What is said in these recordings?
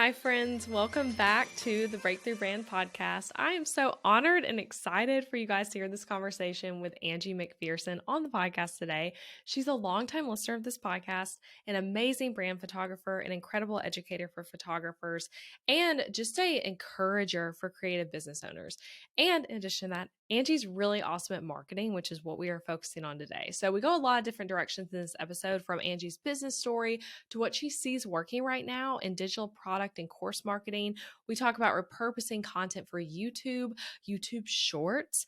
Hi, friends. Welcome back to the Breakthrough Brand Podcast. I am so honored and excited for you guys to hear this conversation with Angie McPherson on the podcast today. She's a longtime listener of this podcast, an amazing brand photographer, an incredible educator for photographers, and just an encourager for creative business owners. And in addition to that, Angie's really awesome at marketing, which is what we are focusing on today. So we go a lot of different directions in this episode, from Angie's business story to what she sees working right now in digital product and course marketing. We talk about repurposing content for YouTube Shorts,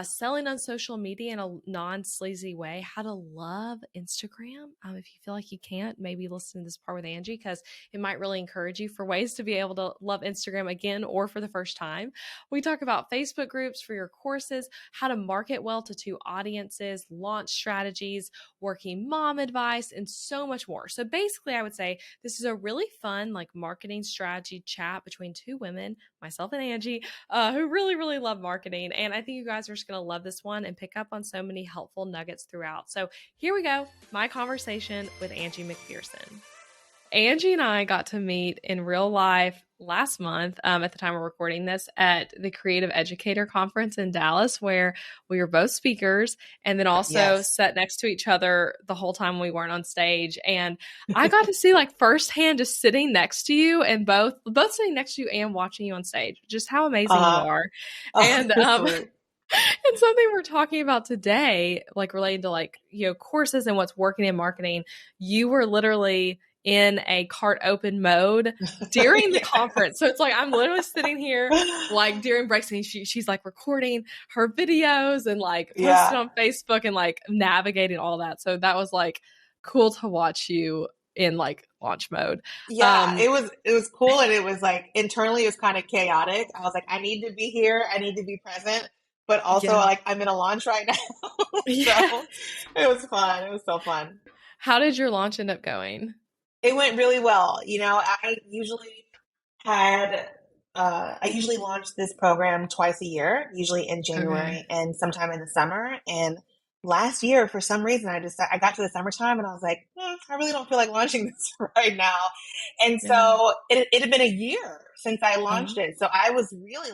selling on social media in a non-sleazy way, how to love Instagram. If you feel like you can't, maybe listen to this part with Angie because it might really encourage you for ways to be able to love Instagram again or for the first time. We talk about Facebook groups for your courses, how to market well to two audiences, launch strategies, working mom advice, and so much more. So basically, I would say this is a really fun marketing strategy chat between two women, myself and Angie, who really, really love marketing. And I think you guys are just going to love this one and pick up on so many helpful nuggets throughout. So here we go, my conversation with Angie McPherson. Angie and I got to meet in real life last month, at the time we're recording this, at the Creative Educator Conference in Dallas, where we were both speakers and then also sat next to each other the whole time we weren't on stage. And I got to see firsthand just sitting next to you and both sitting next to you and watching you on stage, just how amazing you are. And and something we're talking about today, related to courses and what's working in marketing, you were literally in a cart open mode during the conference. So it's I'm literally sitting here during breaks, and she's recording her videos and posting on Facebook and navigating all that. So that was cool to watch you in launch mode. It was cool. And it was internally it was kind of chaotic. I was I need to be here. I need to be present. But also I'm in a launch right now. So it was fun. It was so fun. How did your launch end up going? It went really well. I usually launch this program twice a year, usually in January and sometime in the summer. And last year, for some reason, I got to the summertime and I was I really don't feel like launching this right now. And so it had been a year since I launched it. So I was really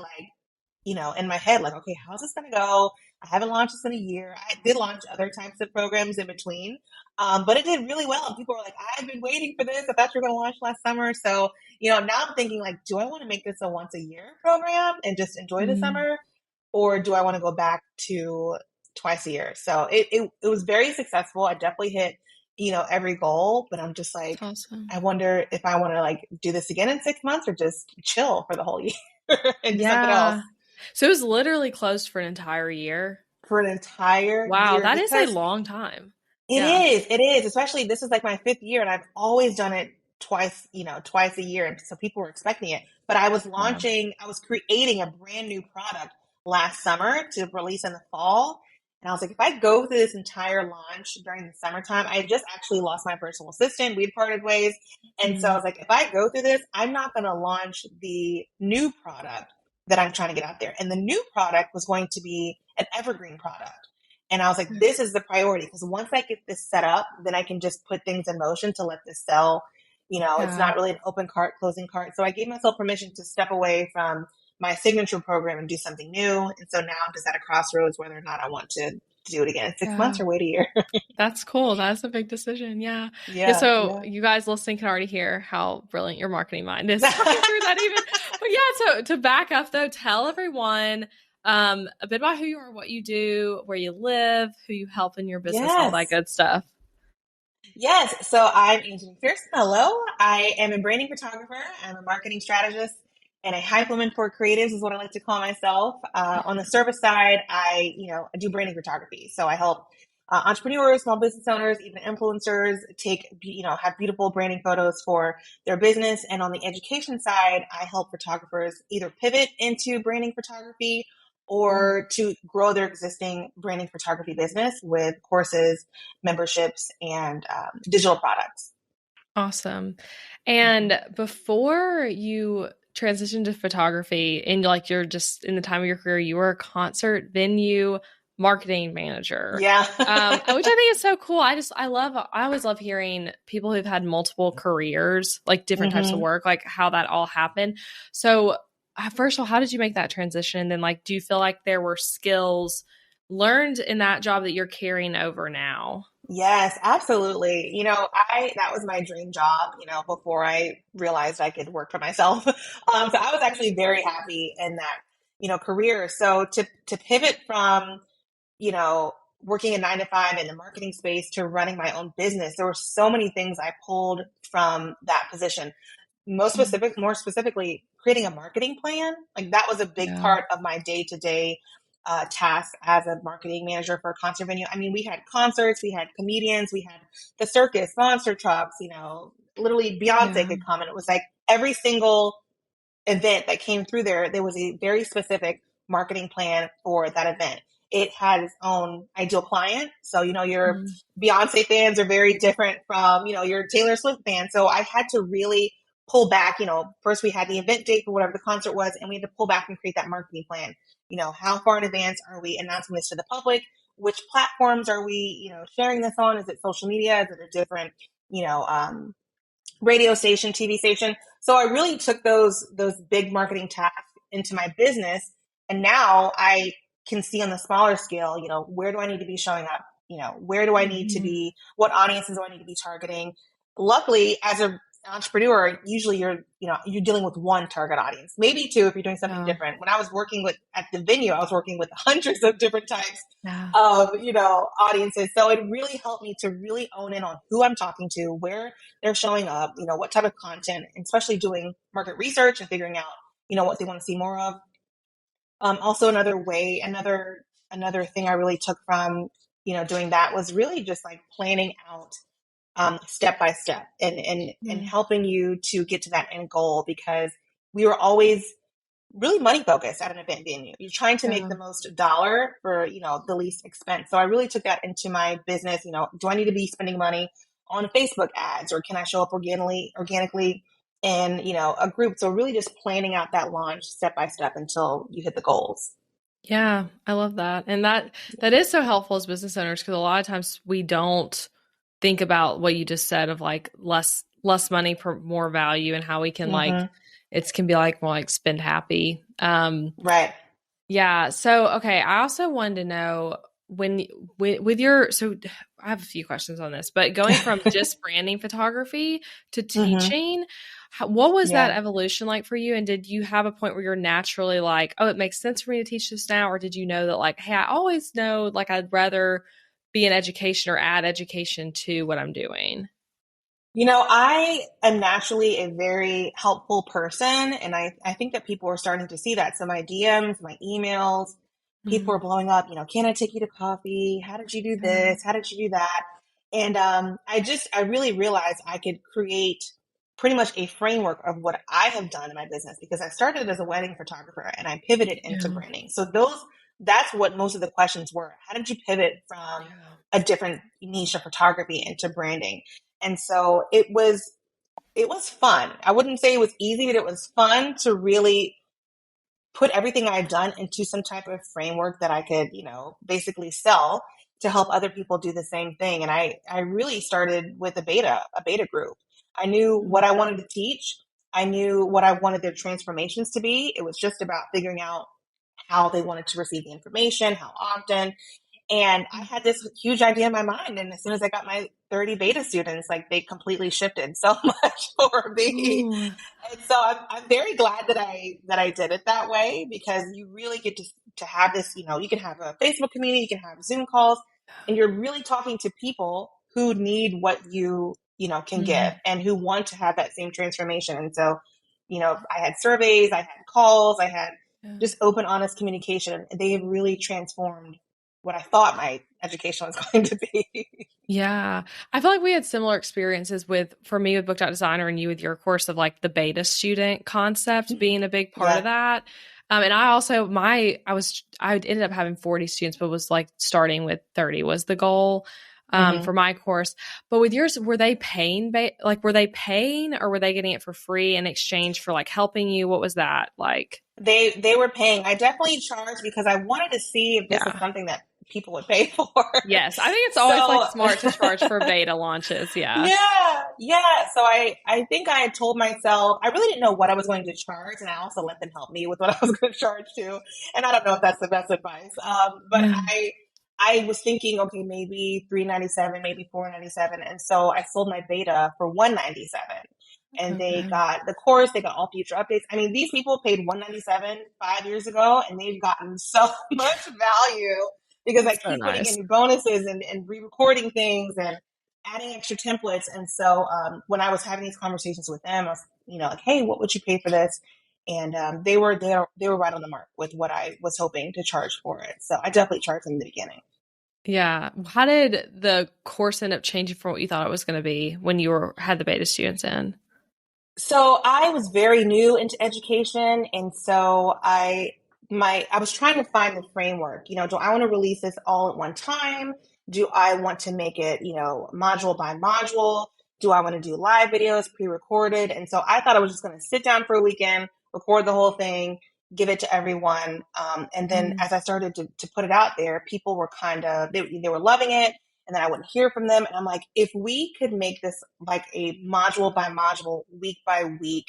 in my head, okay, how's this going to go? I haven't launched this in a year. I did launch other types of programs in between, but it did really well. And people were I've been waiting for this. I thought you were going to launch last summer. So, now I'm thinking do I want to make this a once a year program and just enjoy the summer? Or do I want to go back to twice a year? So it was very successful. I definitely hit, every goal, but I'm just awesome. I wonder if I want to do this again in 6 months or just chill for the whole year and do something else. So it was literally closed for an entire year? For an entire year. Wow, that is a long time. It is. Especially this is my 5th year and I've always done it twice a year. And so people were expecting it. But I was I was creating a brand new product last summer to release in the fall. And I was if I go through this entire launch during the summertime, I just actually lost my personal assistant. We'd parted ways. And so I was if I go through this, I'm not going to launch the new product that I'm trying to get out there. And the new product was going to be an evergreen product. And I was this is the priority, because once I get this set up, then I can just put things in motion to let this sell. It's not really an open cart, closing cart. So I gave myself permission to step away from my signature program and do something new. And so now I'm just at a crossroads whether or not I want to do it again in 6 months or wait a year. That's cool. That's a big decision. So you guys listening can already hear how brilliant your marketing mind is talking through that even. But so to back up though, tell everyone a bit about who you are, what you do, where you live, who you help in your business, all that good stuff. Yes. So I'm Angie McPherson. Hello. I am a branding photographer. I'm a marketing strategist and a hype woman for creatives is what I like to call myself. On the service side, I do branding photography. So I help entrepreneurs, small business owners, even influencers have beautiful branding photos for their business. And on the education side, I help photographers either pivot into branding photography or to grow their existing branding photography business with courses, memberships, and digital products. Awesome. And before you transitioned to photography and you're just in the time of your career, you were a concert venue marketing manager. Yeah. Which I think is so cool. I always love hearing people who've had multiple careers, like different types of work, like how that all happened. So first of all, how did you make that transition? And then like, do you feel like there were skills learned in that job that you're carrying over now? Yes, absolutely. That was my dream job, before I realized I could work for myself. So I was actually very happy in that, career. So to pivot from, you know, working a 9 to 5 in the marketing space to running my own business, there were so many things I pulled from that position. More specifically, creating a marketing plan. Like that was a big Yeah. part of my day to day task as a marketing manager for a concert venue. I mean, we had concerts, we had comedians, we had the circus, monster trucks. Literally Beyonce Yeah. could come, and it was like every single event that came through there was a very specific marketing plan for that event. It had its own ideal client. So, your Beyonce fans are very different from, your Taylor Swift fans. So I had to really pull back. First we had the event date for whatever the concert was, and we had to pull back and create that marketing plan. How far in advance are we announcing this to the public? Which platforms are we, sharing this on? Is it social media? Is it a different, radio station, TV station? So I really took those big marketing tasks into my business. And now I can see on the smaller scale, where do I need to be showing up? Where do I need to be? What audiences do I need to be targeting? Luckily, as an entrepreneur, usually you're dealing with one target audience, maybe two if you're doing something different. When I was working at the venue, I was working with hundreds of different types of, audiences. So it really helped me to really own in on who I'm talking to, where they're showing up, what type of content, and especially doing market research and figuring out, what they want to see more of. Also another thing I really took from, doing that was really just like planning out step by step and helping you to get to that end goal, because we were always really money focused at an event venue. You're trying to make the most dollar for, the least expense. So I really took that into my business. Do I need to be spending money on Facebook ads, or can I show up organically in, a group? So really just planning out that launch step by step until you hit the goals. Yeah, I love that. And that is so helpful as business owners, because a lot of times we don't think about what you just said of like less money for more value, and how we can like it can be like more like spend happy. Right. Yeah. So okay, I also wanted to know with your, so I have a few questions on this, but going from just branding photography to teaching, what was that evolution like for you? And did you have a point where you're naturally like, oh, it makes sense for me to teach this now? Or did you know that like, hey, I always know like I'd rather be in education or add education to what I'm doing? I am naturally a very helpful person, and I think that people are starting to see that. So my DMs, my emails, people are blowing up, can I take you to coffee? How did you do this? How did you do that? And I really realized I could create pretty much a framework of what I have done in my business, because I started as a wedding photographer and I pivoted into branding. So that's what most of the questions were. How did you pivot from a different niche of photography into branding? And so it was fun. I wouldn't say it was easy, but it was fun to really put everything I've done into some type of framework that I could, basically sell to help other people do the same thing. And I really started with a beta group. I knew what I wanted to teach. I knew what I wanted their transformations to be. It was just about figuring out how they wanted to receive the information, how often. And I had this huge idea in my mind. And as soon as I got my 30 beta students, like they completely shifted so much for me. Ooh. And so I'm very glad that I did it that way, because you really get to have this, you can have a Facebook community, you can have Zoom calls, and you're really talking to people who need what you can give, and who want to have that same transformation. And so, I had surveys, I had calls, I had just open, honest communication. And they have really transformed what I thought my education was going to be. Yeah. I feel like we had similar experiences for me with Booked Out Designer, and you with your course of like the beta student concept being a big part of that. And I also, I ended up having 40 students, but was like starting with 30 was the goal for my course. But with yours, were they paying, were they paying, or were they getting it for free in exchange for like helping you? What was that like? They were paying. I definitely charged because I wanted to see if this is something that people would pay for. Yes. I think it's always like So smart to charge for beta launches. Yeah. yeah. So I think I had told myself, I really didn't know what I was going to charge. And I also let them help me with what I was going to charge too. And I don't know if that's the best advice. But I was thinking, okay, maybe $397, maybe $497. And so I sold my beta for $197. And they Okay. got the course, they got all future updates. I mean, these people paid $197 5 years ago, and they've gotten so much value because I That's so keep putting nice. in bonuses and re-recording things and adding extra templates. And so when I was having these conversations with them, I was, like, hey, what would you pay for this? And they were right on the mark with what I was hoping to charge for it. So I definitely charged them in the beginning. Yeah. How did the course end up changing from what you thought it was going to be when you had the beta students in? So I was very new into education, and so I was trying to find the framework. Do I want to release this all at one time? Do I want to make it, module by module? Do I want to do live videos, pre-recorded? And so I thought I was just going to sit down for a weekend, record the whole thing, give it to everyone. And then as I started to put it out there, people were they were loving it. And then I wouldn't hear from them. And I'm like, if we could make this like a module by module, week by week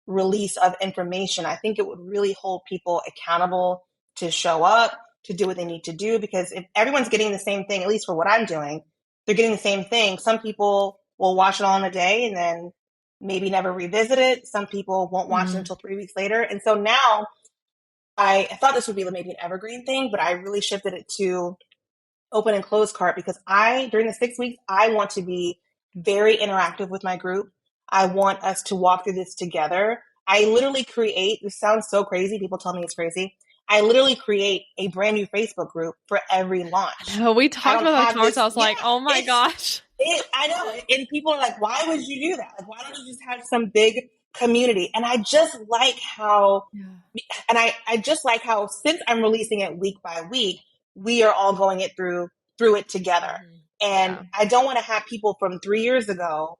release of information, I think it would really hold people accountable to show up, to do what they need to do. Because if everyone's getting the same thing, at least for what I'm doing, they're getting the same thing. Some people will watch it all in a day and then maybe never revisit it. Some people won't watch it until 3 weeks later. And so now I thought this would be maybe an evergreen thing, but I really shifted it to open and close cart because during the 6 weeks, I want to be very interactive with my group. I want us to walk through this together. I literally this sounds so crazy. People tell me it's crazy. I literally create a brand new Facebook group for every launch. Oh, we talked about that conference. I was like, oh my gosh. I know. And people are like, why would you do that? Like, why don't you just have some big community? And I just like how, I just like how since I'm releasing it week by week, we are all going through it together. And I don't want to have people from 3 years ago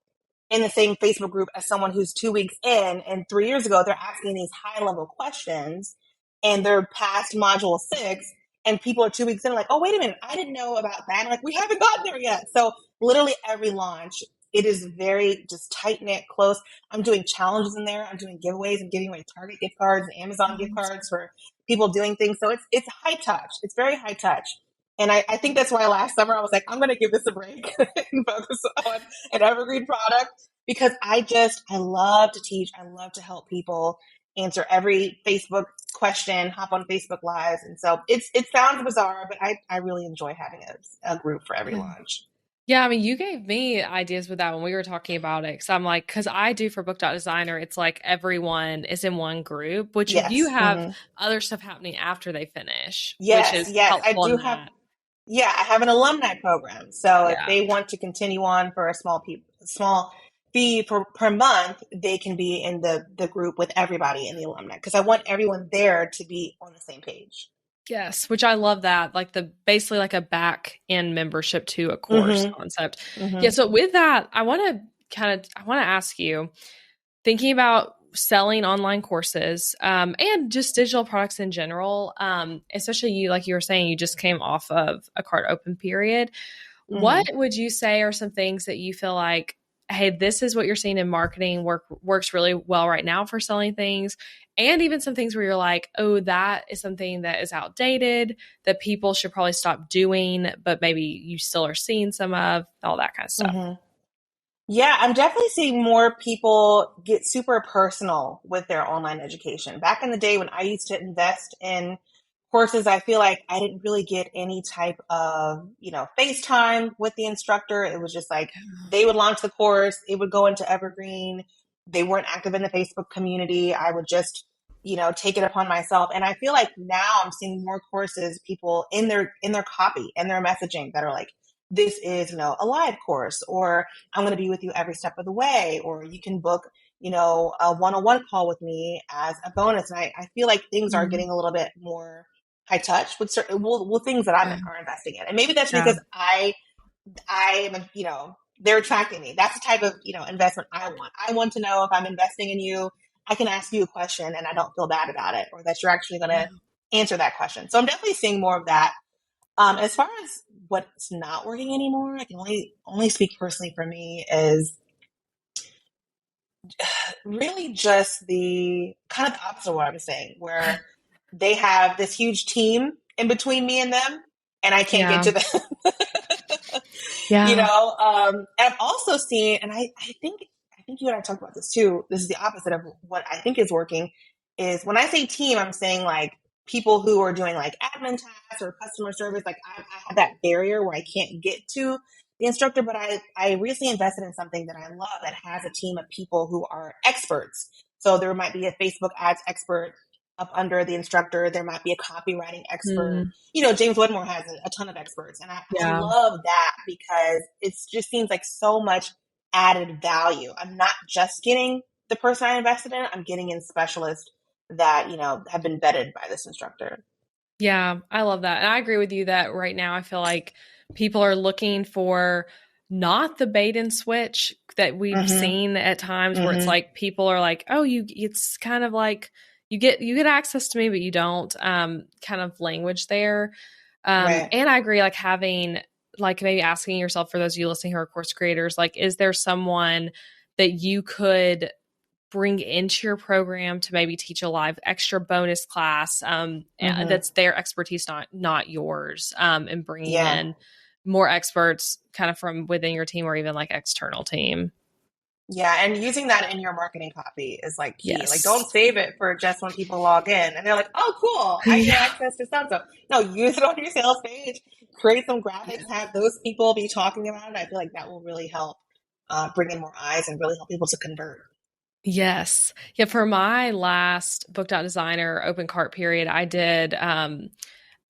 in the same Facebook group as someone who's 2 weeks in. And 3 years ago, they're asking these high level questions and they're past module 6 and people are 2 weeks in like, oh, wait a minute, I didn't know about that. And like, we haven't gotten there yet. So literally every launch, it is very just tight knit, close. I'm doing challenges in there. I'm doing giveaways and giving away Target gift cards and Amazon gift cards for people doing things. So it's high touch. It's very high touch. And I think that's why last summer I was like, I'm going to give this a break and focus on an evergreen product because I love to teach. I love to help people answer every Facebook question, hop on Facebook Lives. And so it sounds bizarre, but I really enjoy having a group for every launch. Yeah, I mean, you gave me ideas with that when we were talking about it. Because I'm like, because I do for Book.Designer, it's like everyone is in one group, which you have other stuff happening after they finish. Yes, which is yes, I do have. That. Yeah, I have an alumni program. So if they want to continue on for a small fee per month, they can be in the group with everybody in the alumni because I want everyone there to be on the same page. Yes, which I love that, like basically like a back end membership to a course concept. Yeah, so with that, I want to ask you, thinking about selling online courses and just digital products in general, especially you, like you were saying, you just came off of a cart open period. What would you say are some things that you feel like, hey, this is what you're seeing in marketing works really well right now for selling things, and even some things where you're like, oh, that is something that is outdated that people should probably stop doing, but maybe you still are seeing some of, all that kind of stuff. Yeah, I'm definitely seeing more people get super personal with their online education. Back in the day when I used to invest in courses, I feel like I didn't really get any type of, FaceTime with the instructor. It was just like they would launch the course, it would go into Evergreen. They weren't active in the Facebook community. I would just, take it upon myself. And I feel like now I'm seeing more courses, people in their copy and their messaging that are like, this is, a live course, or I'm going to be with you every step of the way, or you can book, a one-on-one call with me as a bonus. And I feel like things are getting a little bit more high touch with certain things that are investing in. And maybe that's because I am, they're attracting me. That's the type of, investment I want. I want to know if I'm investing in you, I can ask you a question and I don't feel bad about it, or that you're actually going to answer that question. So I'm definitely seeing more of that. As far as what's not working anymore, I can only speak personally for me, is really just the kind of the opposite of what I was saying, where they have this huge team in between me and them, and I can't get Yeah. to them. Yeah. And I've also seen, and I think you and I talked about this too. This is the opposite of what I think is working. Is when I say team, I'm saying like people who are doing like admin tasks or customer service. Like I have that barrier where I can't get to the instructor, but I recently invested in something that I love that has a team of people who are experts. So there might be a Facebook ads expert up under the instructor. There might be a copywriting expert. Mm, James Wedmore has a ton of experts. And I yeah. love that because it just seems like so much added value. I'm not just getting the person I invested in, I'm getting in specialists that, have been vetted by this instructor. Yeah, I love that. And I agree with you that right now I feel like people are looking for not the bait and switch that we've Mm-hmm. seen at times where it's Mm-hmm. like people are like, "Oh, it's kind of like you get access to me but you don't," kind of language there. Right. And I agree, like having, like maybe asking yourself, for those of you listening who are course creators, like, is there someone that you could bring into your program to maybe teach a live extra bonus class, Mm-hmm. that's their expertise, not yours, and bringing Yeah. in more experts kind of from within your team or even like external team. Yeah, and using that in your marketing copy is like key. Like, don't Yes. save it for just when people log in and they're like, "Oh, cool, I get Yeah. access to so-and-so." No, use it on your sales page. Create some graphics. Have those people be talking about it. I feel like that will really help bring in more eyes and really help people to convert. Yes. Yeah. For my last book.designer open cart period, I did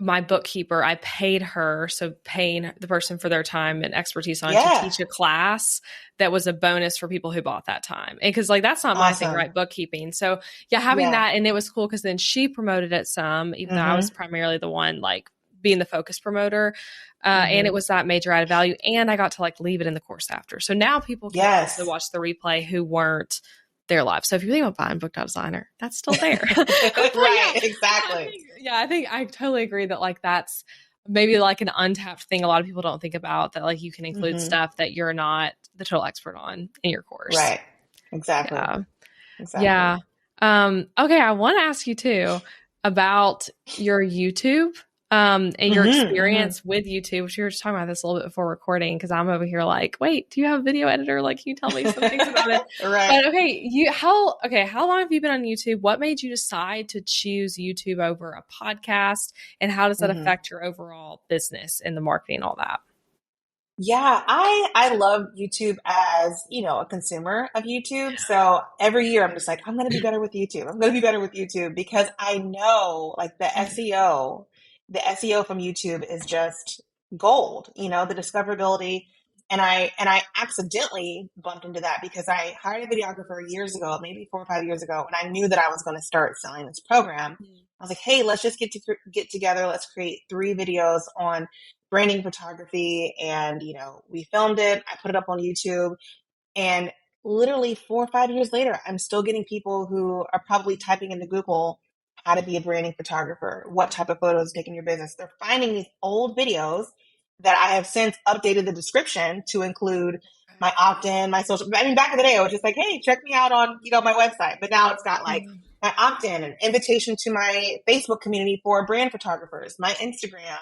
my bookkeeper, I paid her, so paying the person for their time and expertise on to Yeah, teach a class that was a bonus for people who bought that time. And because like that's not my thing, awesome. right? Bookkeeping. So yeah, having Yeah. that, and it was cool because then she promoted it some, even though I was Mm-hmm. primarily the one like being the focus promoter. And it Mm-hmm. was that major added value. And I got to like leave it in the course after. So now people can also Yes. watch the replay who weren't there live. So if you think about buying book.designer, that's still there. But Right. I Exactly. think, I think I totally agree that like that's maybe like an untapped thing a lot of people don't think about, that like you can include Mm-hmm. stuff that you're not the total expert on in your course. Right. Exactly. Yeah. Exactly. Yeah. Okay, I want to ask you too about your YouTube, and your Mm-hmm. Mm-hmm. experience with YouTube, which we were just talking about this a little bit before recording, because I'm over here like, wait, do you have a video editor? Like, can you tell me some things about it? Right. But how long have you been on YouTube? What made you decide to choose YouTube over a podcast? And how does that Mm-hmm. affect your overall business and the marketing and all that? Yeah, I love YouTube as, a consumer of YouTube. So every year I'm just like, I'm going to be better with YouTube. I'm going to be better with YouTube because I know like the SEO from YouTube is just gold, the discoverability. And I accidentally bumped into that because I hired a videographer years ago, maybe 4 or 5 years ago, and I knew that I was going to start selling this program. I was like, hey, let's just get together. Let's create 3 videos on branding photography. And, we filmed it. I put it up on YouTube. And literally 4 or 5 years later, I'm still getting people who are probably typing into Google how to be a branding photographer, what type of photos take in your business. They're finding these old videos that I have since updated the description to include my opt-in, my social. I mean, back in the day, I was just like, hey, check me out on, my website. But now it's got like my opt-in, an invitation to my Facebook community for brand photographers, my Instagram.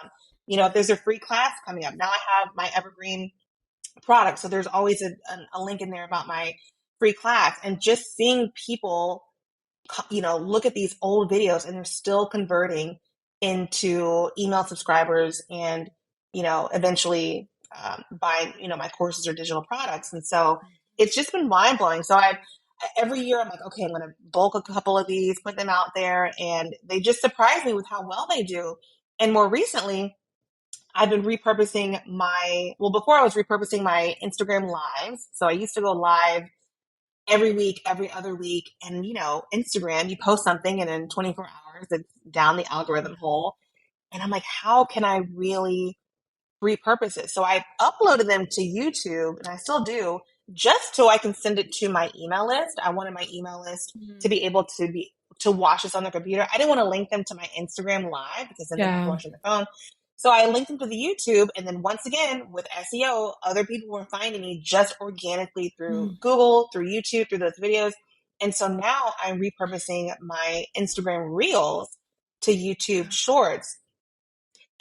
If there's a free class coming up, now I have my evergreen product. So there's always a link in there about my free class, and just seeing people, look at these old videos and they're still converting into email subscribers and, eventually buying, my courses or digital products. And so it's just been mind blowing. So every year I'm like, okay, I'm going to bulk a couple of these, put them out there. And they just surprise me with how well they do. And more recently, I've been repurposing before I was repurposing my Instagram lives. So I used to go live every week, every other week. And, Instagram, you post something and in 24 hours, it's down the algorithm hole. And I'm like, how can I really repurpose it? So I uploaded them to YouTube, and I still do, just so I can send it to my email list. I wanted my email list to be able to watch this on the computer. I didn't want to link them to my Instagram live because then they have to Yeah. watch on the phone. So I linked them to the YouTube. And then once again, with SEO, other people were finding me just organically through Mm. Google, through YouTube, through those videos. And so now I'm repurposing my Instagram Reels to YouTube Shorts.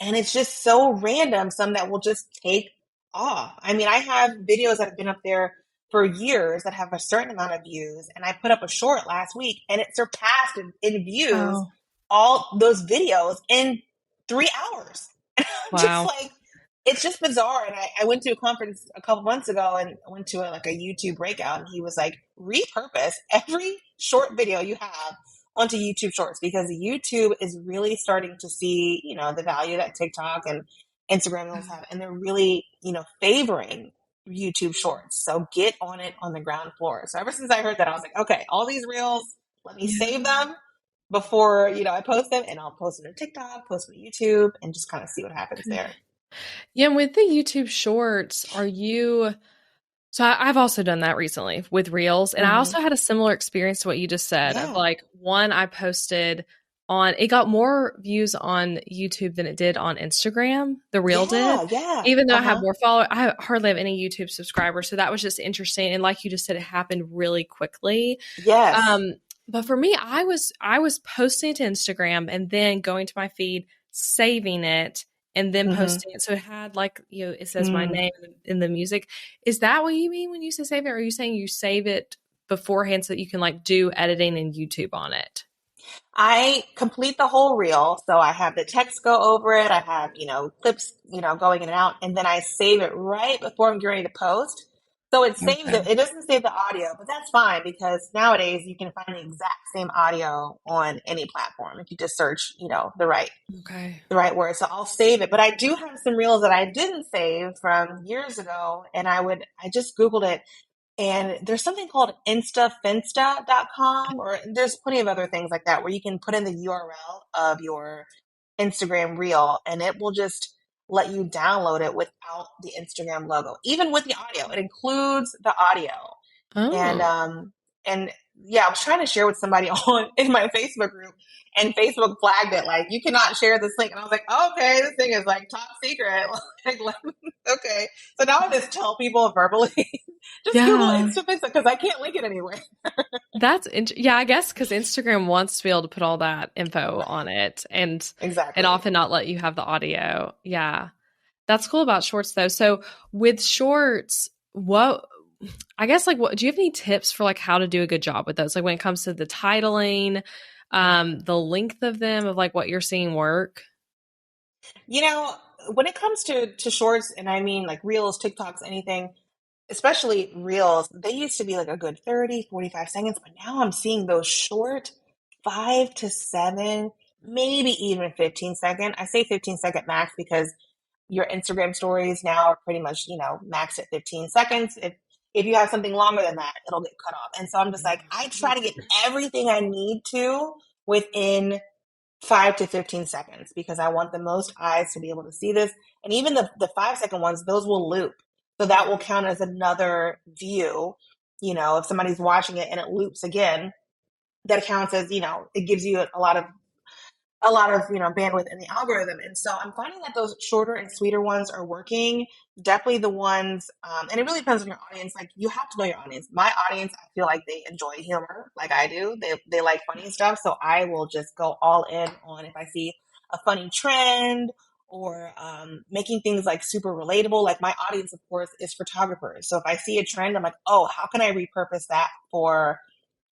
And it's just so random, some that will just take off. I mean, I have videos that have been up there for years that have a certain amount of views. And I put up a short last week and it surpassed in views Oh, all those videos in 3 hours. I'm just wow. like, it's just bizarre. And I went to a conference a couple months ago and went to like a YouTube breakout. And he was like, repurpose every short video you have onto YouTube Shorts, because YouTube is really starting to see, the value that TikTok and Instagram Reels have, and they're really, favoring YouTube Shorts. So get on it on the ground floor. So ever since I heard that, I was like, okay, all these Reels, let me Yeah. save them before, I post them, and I'll post them to TikTok, post them to YouTube, and just kind of see what happens there. Yeah, and with the YouTube Shorts, are you so I've also done that recently with Reels, and I Mm-hmm. also had a similar experience to what you just said of Yeah. like one I posted on it got more views on YouTube than it did on Instagram, the Reel did. Yeah. Yeah. Even though I have Uh-huh. more followers, I hardly have any YouTube subscribers, so that was just interesting. And like you just said, it happened really quickly. Yes. Um, but for me, I was posting it to Instagram and then going to my feed, saving it, and then Mm-hmm. posting it. So it had like, it says my Mm. name in the music. Is that what you mean when you say save it? Or are you saying you save it beforehand so that you can like do editing and YouTube on it? I complete the whole reel. So I have the text go over it. I have, clips, going in and out. And then I save it right before I'm getting ready to post. So it saves Okay. it. It doesn't save the audio, but that's fine because nowadays you can find the exact same audio on any platform if you just search, Okay. the right word. So I'll save it. But I do have some reels that I didn't save from years ago. And I just Googled it. And there's something called instafinsta.com, or there's plenty of other things like that where you can put in the URL of your Instagram reel and it will just let you download it without the Instagram logo, even with the audio. It includes the audio. And Oh. and yeah, I was trying to share with somebody on in my Facebook group, and Facebook flagged it like you cannot share this link. And I was like, okay, this thing is like top secret. Like, okay. So now I just tell people verbally, just Google Yeah. Instafix because I can't link it anywhere. Yeah, I guess because Instagram wants to be able to put all that info Right. on it and Exactly. often not let you have the audio. Yeah. That's cool about shorts though. So with shorts, what I guess like what do you have any tips for like how to do a good job with those? Like when it comes to the titling, the length of them of like what you're seeing work? You know, when it comes to shorts, and I mean like reels, TikToks, anything, especially reels, they used to be like a good 30, 45 seconds, but now I'm seeing those short 5 to 7, maybe even 15 second. I say 15-second max because your Instagram stories now are pretty much, max at 15 seconds. If you have something longer than that, it'll get cut off. And so I'm just like, I try to get everything I need to within 5 to 15 seconds because I want the most eyes to be able to see this. And even the 5 second ones, those will loop. So that will count as another view. If somebody's watching it and it loops again, that counts as, it gives you a lot of bandwidth in the algorithm. And so I'm finding that those shorter and sweeter ones are working. Definitely the ones, and it really depends on your audience. Like you have to know your audience. My audience, I feel like they enjoy humor like I do. They like funny stuff. So I will just go all in on if I see a funny trend or making things like super relatable. Like my audience, of course, is photographers. So if I see a trend, I'm like, oh, how can I repurpose that for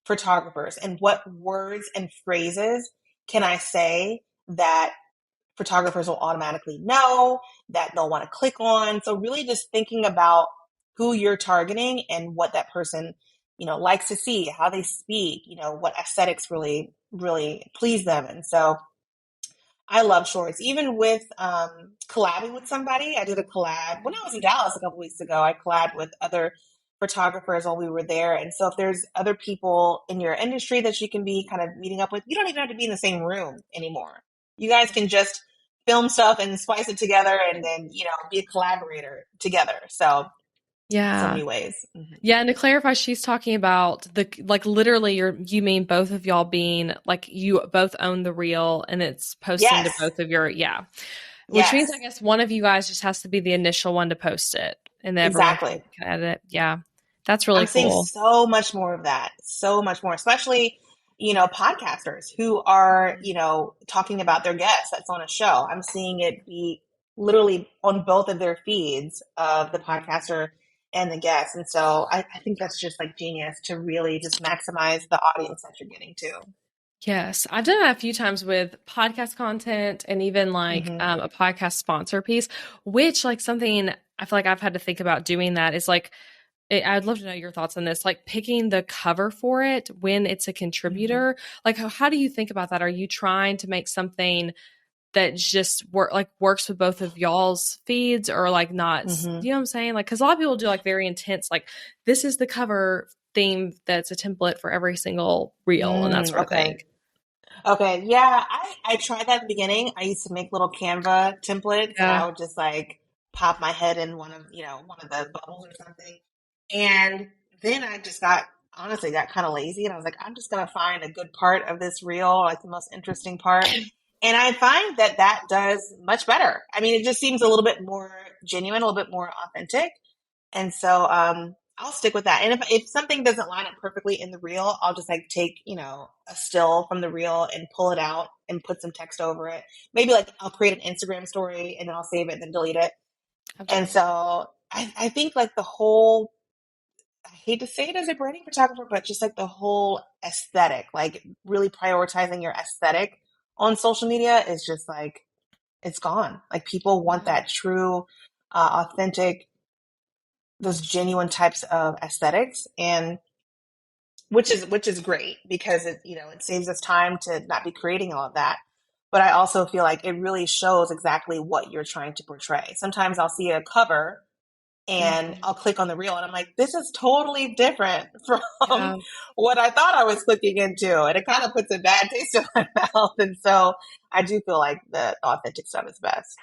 photographers, and what words and phrases can I say that photographers will automatically know, that they'll want to click on. So really just thinking about who you're targeting and what that person, likes to see, how they speak, what aesthetics really, really please them. And so I love shorts. Even with collabing with somebody, I did a collab when I was in Dallas a couple weeks ago. I collabed with other photographers while we were there. And so if there's other people in your industry that you can be kind of meeting up with, you don't even have to be in the same room anymore. You guys can just film stuff and splice it together and then, be a collaborator together. So Yeah. many ways. Mm-hmm. Yeah, and to clarify, she's talking about the like literally you mean both of y'all being like you both own the reel and it's posting to Yes. both of your yeah. which means I Yes, guess one of you guys just has to be the initial one to post it and then everyone exactly. can edit. Yeah. That's really I'm seeing cool. so much more of that, so much more, especially, podcasters who are, talking about their guests that's on a show. I'm seeing it be literally on both of their feeds of the podcaster and the guest. And so I think that's just like genius to really just maximize the audience that you're getting to. Yes, I've done that a few times with podcast content and even like Hmm. a podcast sponsor piece, which like something I feel like I've had to think about doing that is like, I'd love to know your thoughts on this, like picking the cover for it when it's a Hmm. contributor. Like, how do you think about that? Are you trying to make something that just works with both of y'all's feeds or like not, Hmm. you know what I'm saying? Like, cause a lot of people do like very intense, like this is the cover theme that's a template for every single reel and that sort of thing. Okay. Okay, yeah, I tried that at the beginning. I used to make little Canva templates, and I Yeah. would just like pop my head in one of the bubbles or something. And then I just got kind of lazy, and I was like, I'm just gonna find a good part of this reel, like the most interesting part. And I find that that does much better. I mean, it just seems a little bit more genuine, a little bit more authentic. And so I'll stick with that. And if something doesn't line up perfectly in the reel, I'll just like take, a still from the reel and pull it out and put some text over it. Maybe like I'll create an Instagram story and then I'll save it and then delete it. I've done And the same. so I think like the whole, I hate to say it as a branding photographer, but just like the whole aesthetic, like really prioritizing your aesthetic on social media is just like, it's gone. Like people want Yeah. that true, authentic, those genuine types of aesthetics, and which is great because it saves us time to not be creating all of that. But I also feel like it really shows exactly what you're trying to portray. Sometimes I'll see a cover and Mhm. I'll click on the reel and I'm like, this is totally different from Yeah. what I thought I was clicking into, and it kind of puts a bad taste in my mouth. And so I do feel like the authentic stuff is best.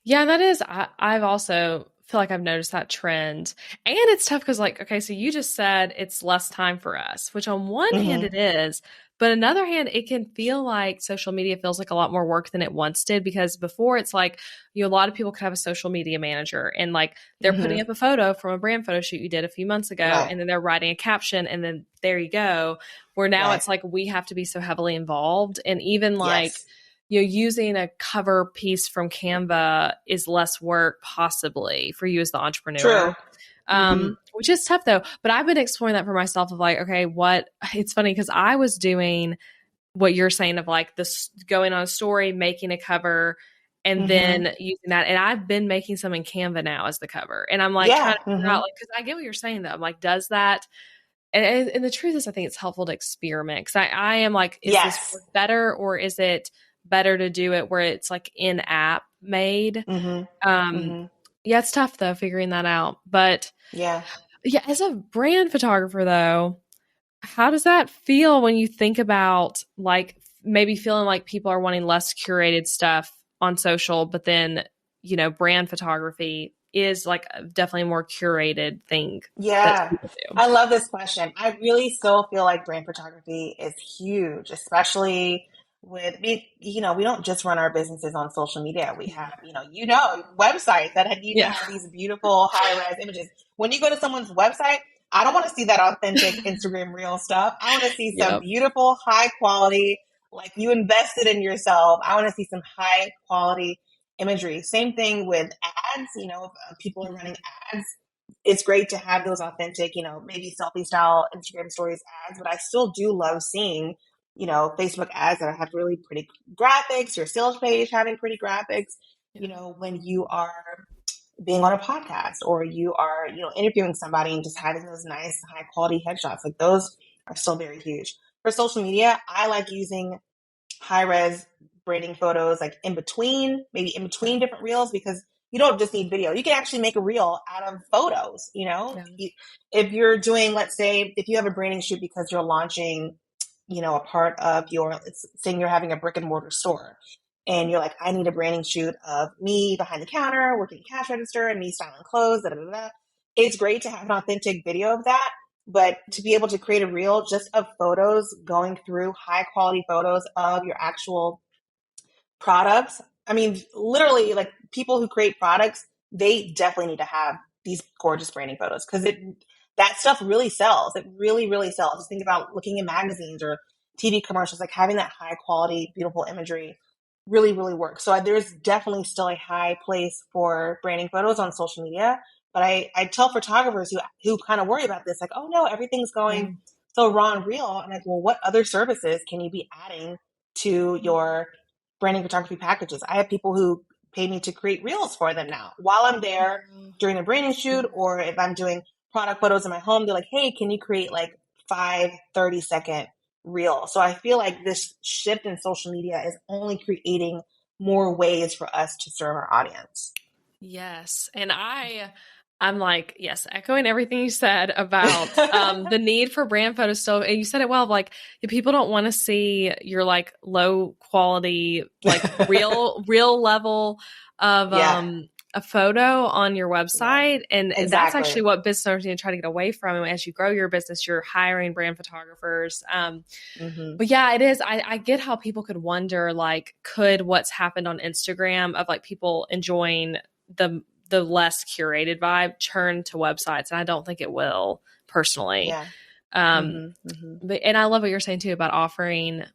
Yeah, that is. I've also feel like I've noticed that trend. And it's tough because, like, okay, so you just said it's less time for us, which on one hand Hmm. it is, but another hand, it can feel like social media feels like a lot more work than it once did because before it's like, a lot of people could have a social media manager and like they're Hmm. putting up a photo from a brand photo shoot you did a few months ago Right. and then they're writing a caption and then there you go. Where now Right. it's like we have to be so heavily involved. And even like, Yes. using a cover piece from Canva is less work possibly for you as the True. entrepreneur. Hmm. Which is tough though. But I've been exploring that for myself of like, okay, what it's funny because I was doing what you're saying of like this going on a story, making a cover, and Hmm. then using that. And I've been making some in Canva now as the cover. And I'm like trying Yeah. to figure Hmm. out like because I get what you're saying though. I'm like, does that and the truth is I think it's helpful to experiment because I am like, is this Yes. work better or is it better to do it where it's like in app made? Hmm. Um, Hmm. yeah, it's tough though figuring that out. But Yeah. yeah, as a brand photographer though, how does that feel when you think about like maybe feeling like people are wanting less curated stuff on social, but then, brand photography is like definitely a more curated thing that Yeah. people do. I love this question. I really still feel like brand photography is huge, especially we don't just run our businesses on social media. We have, websites that need to Yeah. have these beautiful high-res images. When you go to someone's website, I don't want to see that authentic Instagram reel stuff. I want to see some Yep. beautiful, high quality, like you invested in yourself. I want to see some high quality imagery. Same thing with ads. If people are running ads, it's great to have those authentic, maybe selfie style Instagram stories ads, but I still do love seeing, Facebook ads that have really pretty graphics, your sales page having pretty graphics, Yeah. when you are being on a podcast or you are, interviewing somebody and just having those nice high quality headshots. Like those are still very huge. For social media, I like using high res branding photos like maybe in between different reels, because you don't just need video. You can actually make a reel out of photos. Yeah. If you're doing, let's say, if you have a branding shoot because you're launching, a part of saying you're having a brick and mortar store and you're like, I need a branding shoot of me behind the counter, working cash register and me styling clothes, da, da, da, da. It's great to have an authentic video of that. But to be able to create a reel just of photos, going through high quality photos of your actual products, I mean, literally, like people who create products, they definitely need to have these gorgeous branding photos because that stuff really sells. It really, really sells. Just think about looking in magazines or TV commercials, like having that high quality, beautiful imagery really, really works. So there's definitely still a high place for branding photos on social media. But I tell photographers who kind of worry about this, like, oh no, everything's going so raw and real. I'm like, well, what other services can you be adding to your branding photography packages? I have people who pay me to create reels for them now while I'm there during a branding shoot, or if I'm doing product photos in my home, they're like, hey, can you create like 5 30-second reels? So I feel like this shift in social media is only creating more ways for us to serve our audience. Yes. And I'm like, yes, echoing everything you said about the need for brand photos still. And you said it well, like if people don't want to see your like low quality, like real level of a photo on your website. And that's actually what business owners need to try to get away from. And as you grow your business, you're hiring brand photographers. But yeah, it is. I get how people could wonder, like, could what's happened on Instagram of like people enjoying the less curated vibe churn to websites, and I don't think it will personally. But and I love what you're saying too about offering,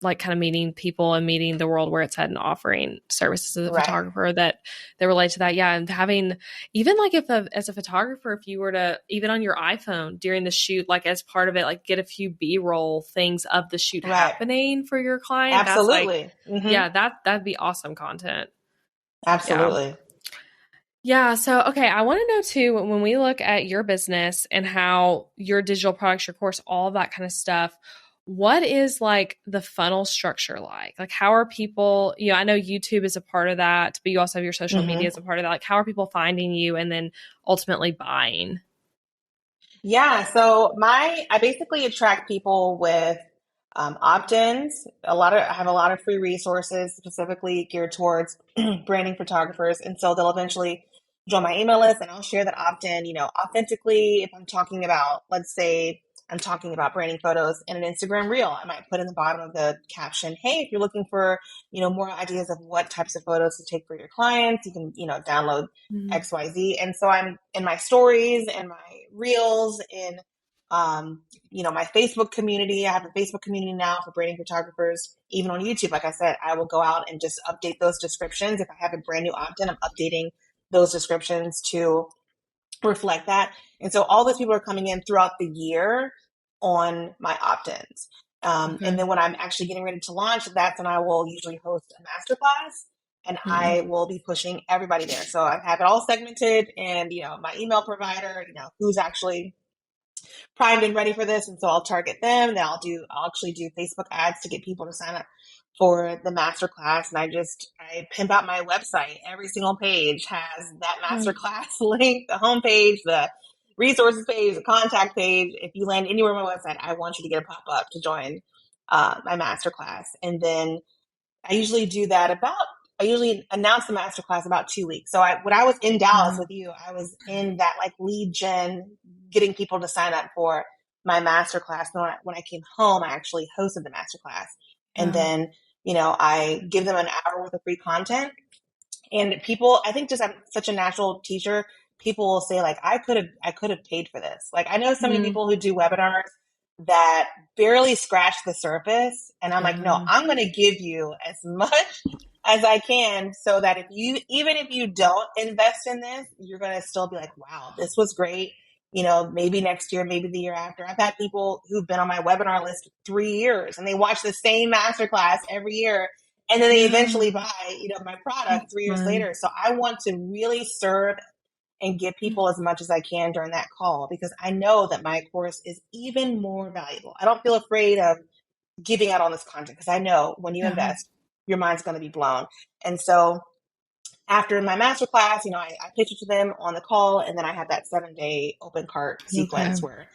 like, kind of meeting people and meeting the world where it's at and offering services as a photographer that relate to that. Yeah, and having even like as a photographer, if you were to even on your iPhone during the shoot, like as part of it, like get a few B-roll things of the shoot happening for your client. Absolutely. That's like, yeah, that'd be awesome content. Absolutely. Yeah. So, okay. I want to know too, when we look at your business and how your digital products, your course, all of that kind of stuff, what is like the funnel structure like? Like, how are people, I know YouTube is a part of that, but you also have your social media as a part of that. Like, how are people finding you and then ultimately buying? Yeah. So I basically attract people with opt-ins. I have a lot of free resources specifically geared towards branding photographers. And so they'll eventually join my email list and I'll share that opt-in, authentically. If I'm talking about, let's say I'm talking about branding photos in an Instagram reel, I might put in the bottom of the caption, hey, if you're looking for, more ideas of what types of photos to take for your clients, you can, download XYZ. And so I'm in my stories and my reels in my Facebook community. I have a Facebook community now for branding photographers. Even on YouTube, like I said, I will go out and just update those descriptions. If I have a brand new opt-in, I'm updating those descriptions to reflect that. And so all those people are coming in throughout the year on my opt-ins. And then when I'm actually getting ready to launch, that's when I will usually host a masterclass. And I will be pushing everybody there. So I have it all segmented and, my email provider, who's actually primed and ready for this. And so I'll target them. Then I'll actually do Facebook ads to get people to sign up for the masterclass. And I pimp out my website. Every single page has that masterclass link, the homepage, the resources page, the contact page. If you land anywhere on my website, I want you to get a pop-up to join my masterclass. And then I usually do that I usually announce the masterclass about 2 weeks. So when I was in Dallas with you, I was in that like lead gen, getting people to sign up for my masterclass. And when I came home, I actually hosted the masterclass. And then, I give them an hour worth of free content. And people, I think I'm such a natural teacher. People will say like, I could have paid for this. Like I know so many people who do webinars that barely scratch the surface. And I'm like, no, I'm going to give you as much as I can so that even if you don't invest in this, you're going to still be like, wow, this was great. Maybe next year, maybe the year after. I've had people who've been on my webinar list 3 years and they watch the same masterclass every year. And then they eventually buy, my product 3 years later. So I want to really serve and give people as much as I can during that call because I know that my course is even more valuable. I don't feel afraid of giving out all this content because I know when you invest, your mind's going to be blown. And so after my masterclass, I pitch it to them on the call, and then I have that 7-day open cart sequence where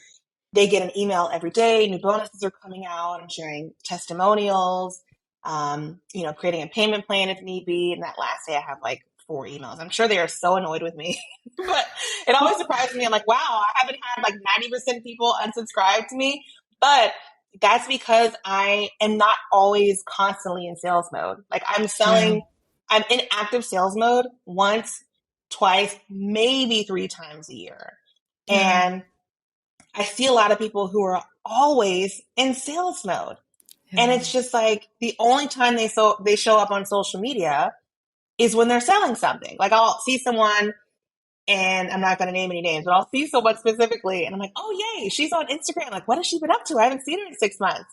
they get an email every day. New bonuses are coming out. I'm sharing testimonials, creating a payment plan if need be. And that last day I have like 4 emails. I'm sure they are so annoyed with me, but it always surprises me. I'm like, wow, I haven't had like 90% people unsubscribe to me, but that's because I am not always constantly in sales mode. Like I'm selling I'm in active sales mode once, twice, maybe 3 times a year. Yeah. And I see a lot of people who are always in sales mode. And Yeah. it's just like the only time they show up on social media is when they're selling something. Like I'll see someone, and I'm not going to name any names, but I'll see someone specifically and I'm like, oh, yay, she's on Instagram. Like, what has she been up to? I haven't seen her in 6 months.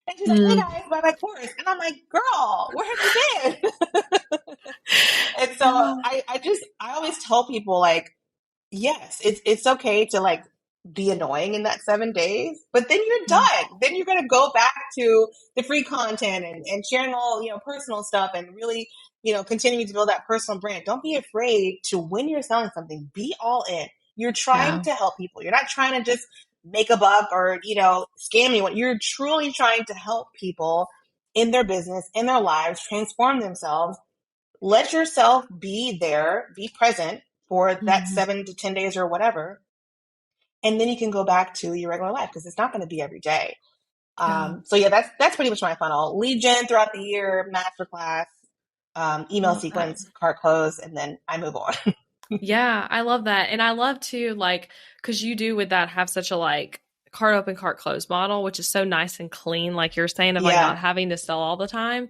And she's like, hey Mm. guys, buy my course. And I'm like, girl, where have you been? And so Yeah. I always tell people like, yes, it's okay to like be annoying in that 7 days, but then you're done. Then you're gonna go back to the free content and sharing all, personal stuff and really, continuing to build that personal brand. Don't be afraid to when you're selling something, be all in. You're trying Yeah. to help people. You're not trying to just make a buck or, scam anyone. You're truly trying to help people in their business, in their lives, transform themselves. Let yourself be there, be present for that Mhm. 7 to 10 days or whatever. And then you can go back to your regular life because it's not going to be every day. Yeah. So yeah, that's pretty much my funnel. Lead gen throughout the year, masterclass, I email love that. sequence, cart close, and then I move on. Yeah, I love that. And I love to like, because you do with that have such a like cart open, cart closed model, which is so nice and clean, like you're saying, of like not Yeah. having to sell all the time.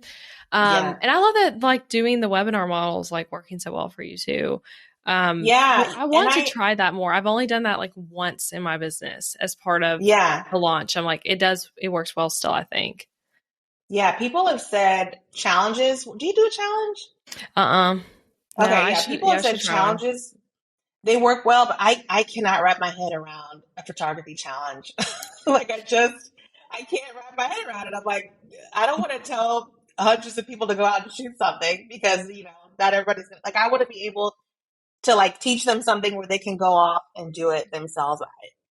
Yeah. And I love that like doing the webinar model is like working so well for you too. Yeah. I And want to try that more. I've only done that like once in my business as part of yeah. the launch. I'm like, it works well still, I think. Yeah. People have said challenges. Do you do a challenge? Uh-uh. No, Okay. Yeah. People I have should said try one. challenges. They work well, but I cannot wrap my head around a photography challenge. Like I can't wrap my head around it. I'm like, I don't want to tell hundreds of people to go out and shoot something because, not everybody's gonna, like, I want to be able to like teach them something where they can go off and do it themselves.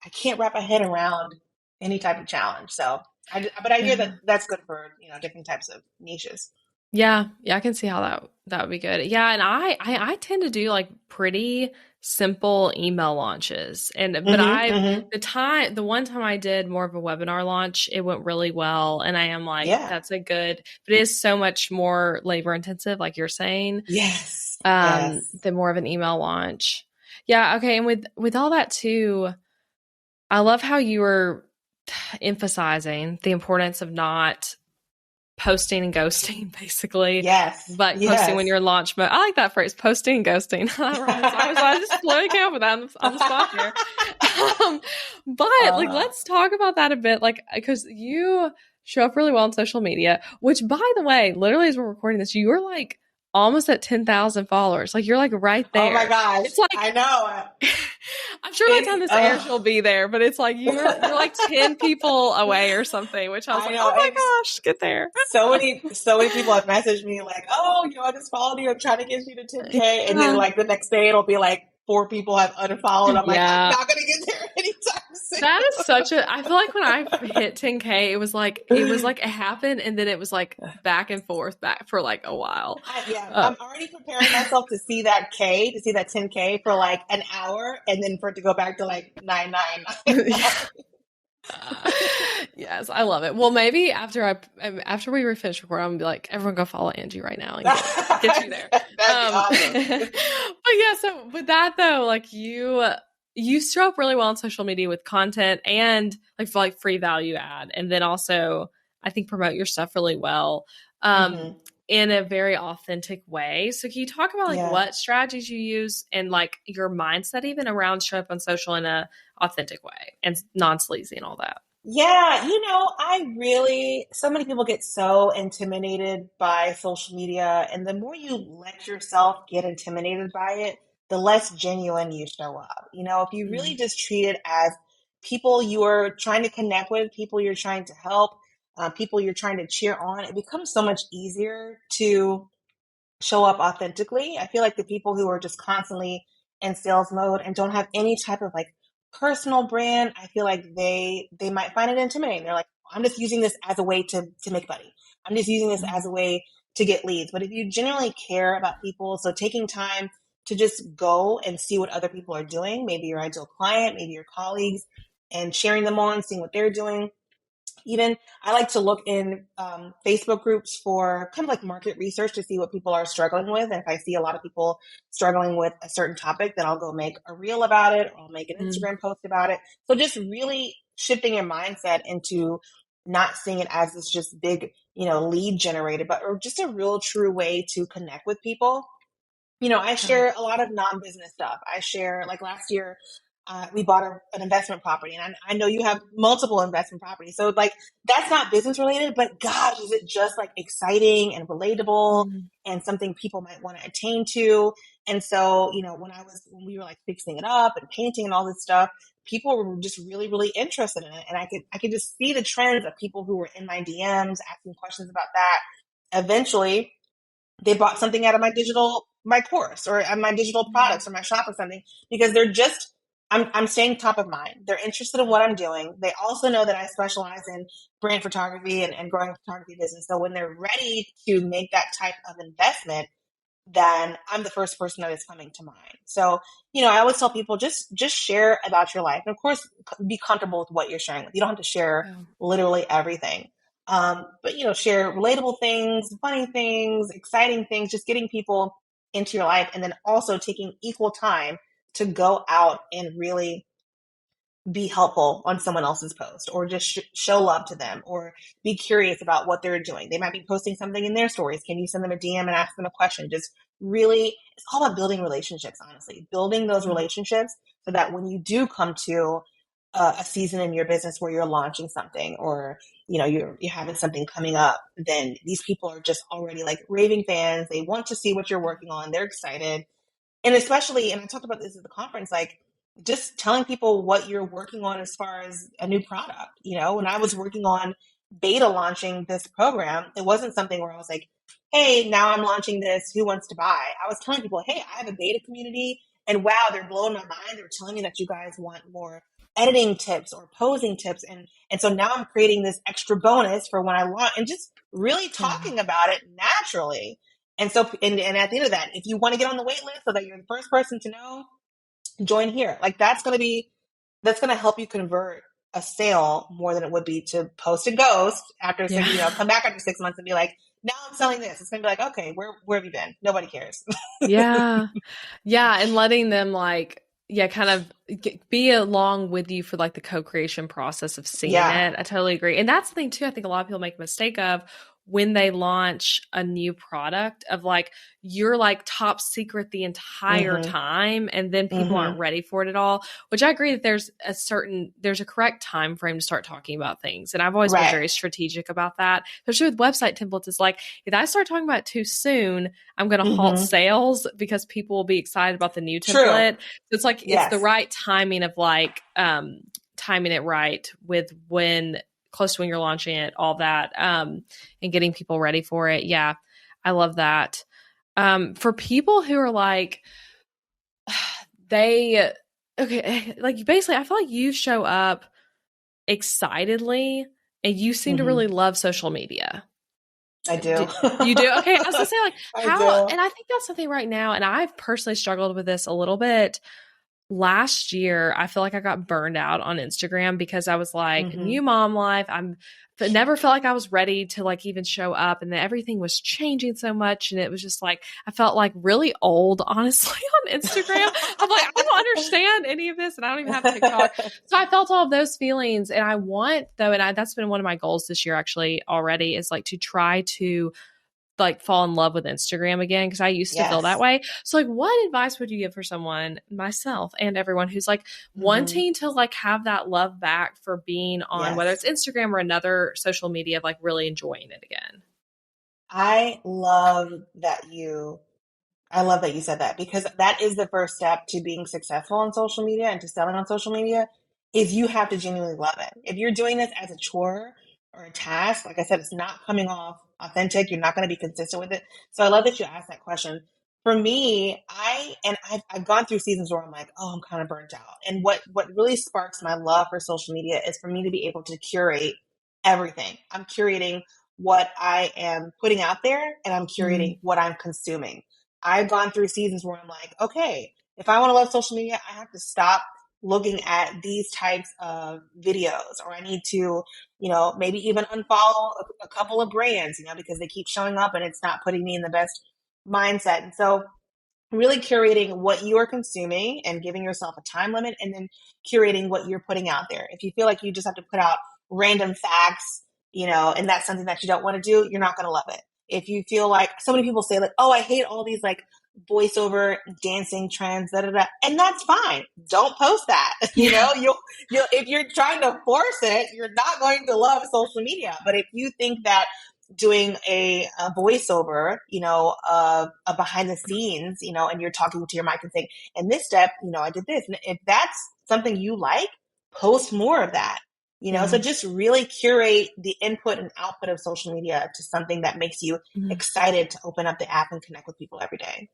I can't wrap my head around any type of challenge. So but I hear that Yeah. that's good for, different types of niches. Yeah, yeah, I can see how that would be good. Yeah, and I tend to do like pretty simple email launches. And but Mm-hmm. I Mm-hmm. the one time I did more of a webinar launch, it went really well. And I am like, Yeah. that's a good, but it is so much more labor intensive, like you're saying, Yes. Yes. than more of an email launch. Yeah, okay. And with all that too, I love how you were emphasizing the importance of not posting and ghosting, basically, Yes. but posting when Yes. you're in launch mode. I like that phrase, posting and ghosting. I just slowly came up with that on the spot there. But like, Uh-huh. let's talk about that a bit, like, because you show up really well on social media. Which, by the way, literally as we're recording this, you are like almost at 10,000 followers. Like you're like right Oh my there. gosh. It's like I know. I'm sure by the time It's this airs, you'll be there. But it's like you're like 10 people away or something. Which I was I like, know. oh my And gosh, get there. so many people have messaged me like, oh, I just followed you. I'm trying to get you to 10K. And then Yeah. like the next day it'll be like 4 people have unfollowed. I'm like, I'm Yeah. not gonna get there anytime soon. That is such a I feel like when I hit 10K, it was like it happened and then it was like back and forth back for like a while. I'm already preparing myself to see that 10K for like an hour and then for it to go back to like 999. Yes, I love it. Well, maybe after we finish recording, I'm gonna be like, everyone go follow Angie right now and get you there. That'd be awesome. But yeah, so with that though, like you show up really well on social media with content and like for like free value add, and then also I think promote your stuff really well. Mm-hmm. In a very authentic way. So can you talk about like Yeah. what strategies you use and like your mindset even around show up on social in a authentic way and non-sleazy and all that? Yeah, so many people get so intimidated by social media, and the more you let yourself get intimidated by it, the less genuine you show up. If you really just treat it as people you are trying to connect with, people you're trying to help, people you're trying to cheer on, it becomes so much easier to show up authentically. I feel like the people who are just constantly in sales mode and don't have any type of like personal brand, I feel like they might find it intimidating. They're like, I'm just using this as a way to make money. I'm just using this as a way to get leads. But if you genuinely care about people, so taking time to just go and see what other people are doing, maybe your ideal client, maybe your colleagues, and sharing them on, seeing what they're doing, Even I like to look in Facebook groups for kind of like market research to see what people are struggling with. And if I see a lot of people struggling with a certain topic, then I'll go make a reel about it, or I'll make an Mm. Instagram post about it. So just really shifting your mindset into not seeing it as this just big, lead generator, but or just a real true way to connect with people. I Yeah. share a lot of non-business stuff. I share, like last year, we bought an investment property, and I know you have multiple investment properties. So like that's not business related, but gosh, is it just like exciting and relatable Mm. and something people might want to attain to? And so, when we were like fixing it up and painting and all this stuff, people were just really, really interested in it. And I could just see the trends of people who were in my DMs asking questions about that. Eventually, they bought something out of my course or my digital Mm. products or my shop or something, because I'm staying top of mind. They're interested in what I'm doing. They also know that I specialize in brand photography and growing a photography business. So when they're ready to make that type of investment, then I'm the first person that is coming to mind. So, I always tell people just share about your life. And of course, be comfortable with what you're sharing with. You don't have to share Yeah. literally everything. But share relatable things, funny things, exciting things, just getting people into your life, and then also taking equal time to go out and really be helpful on someone else's post, or just show love to them, or be curious about what they're doing. They might be posting something in their stories. Can you send them a DM and ask them a question? Just really, it's all about building relationships, honestly, building those Mm. relationships so that when you do come to a season in your business where you're launching something, or you're having something coming up, then these people are just already like raving fans. They want to see what you're working on. They're excited. And especially, and I talked about this at the conference, like just telling people what you're working on as far as a new product. When I was working on beta launching this program, it wasn't something where I was like, hey, now I'm launching this. Who wants to buy? I was telling people, hey, I have a beta community, and wow, they're blowing my mind. They're telling me that you guys want more editing tips or posing tips. And so now I'm creating this extra bonus for when I launch, and just really Yeah. talking about it naturally. And so, and at the end of that, if you want to get on the wait list so that you're the first person to know, join here. Like that's going to help you convert a sale more than it would be to post a ghost after Yeah. come back after 6 months and be like, now I'm selling this. It's going to be like, okay, where have you been? Nobody cares. Yeah. Yeah. And letting them like, yeah, kind of be along with you for like the co-creation process of seeing Yeah. it. I totally agree. And that's the thing too, I think a lot of people make a mistake of when they launch a new product of like, you're like top secret the entire Mm-hmm. time. And then people Mm-hmm. aren't ready for it at all, which I agree that there's a correct time frame to start talking about things. And I've always been Right. very strategic about that. Especially with website templates, it's like, if I start talking about it too soon, I'm going to halt Mm-hmm. sales because people will be excited about the new True. template. So it's like it's the Yes. right timing of like timing it right with when close to when you're launching it, all that, and getting people ready for it. Yeah, I love that. For people who are like they okay, like basically, I feel like you show up excitedly and you seem to Mm-hmm. really love social media. I do. You do? Okay. I was gonna say, like, I how, do. and I think that's something right now, and I've personally struggled with this a little bit. Last year, I feel like I got burned out on Instagram because I was like, Mm-hmm. new mom life. But never felt like I was ready to like even show up, and then everything was changing so much, and it was just like I felt like really old, honestly, on Instagram. I'm like, I don't understand any of this, and I don't even have TikTok. So I felt all of those feelings, and I want though, and that's been one of my goals this year actually already is like to try to like fall in love with Instagram again because I used to feel that Yes. way. So like what advice would you give for someone, myself and everyone who's like Mm-hmm. wanting to like have that love back for being on whether Yes. it's Instagram or another social media of like really enjoying it again? I love that you I love that you said that, because that is the first step to being successful on social media and to selling on social media is you have to genuinely love it. If you're doing this as a chore or a task, like I said, it's not coming off authentic. You're not going to be consistent with it. So I love that you asked that question. For me, I've gone through seasons where I'm like, oh, I'm kind of burnt out. And what really sparks my love for social media is for me to be able to curate everything. I'm curating what I am putting out there, and I'm Mm. curating what I'm consuming. I've gone through seasons where I'm like, okay, if I want to love social media, I have to stop looking at these types of videos, or I need to, maybe even unfollow a couple of brands, because they keep showing up and it's not putting me in the best mindset. And so really curating what you are consuming and giving yourself a time limit, and then curating what you're putting out there. If you feel like you just have to put out random facts, and that's something that you don't want to do, you're not going to love it. If you feel like, so many people say like, oh, I hate all these like voiceover dancing trends, da, da, da. And that's fine. Don't post that. You'll, if you're trying to force it, you're not going to love social media. But if you think that doing a voiceover, a behind the scenes, and you're talking to your mic and saying, and this step, I did this. And if that's something you like, post more of that, so just really curate the input and output of social media to something that makes you excited to open up the app and connect with people every day.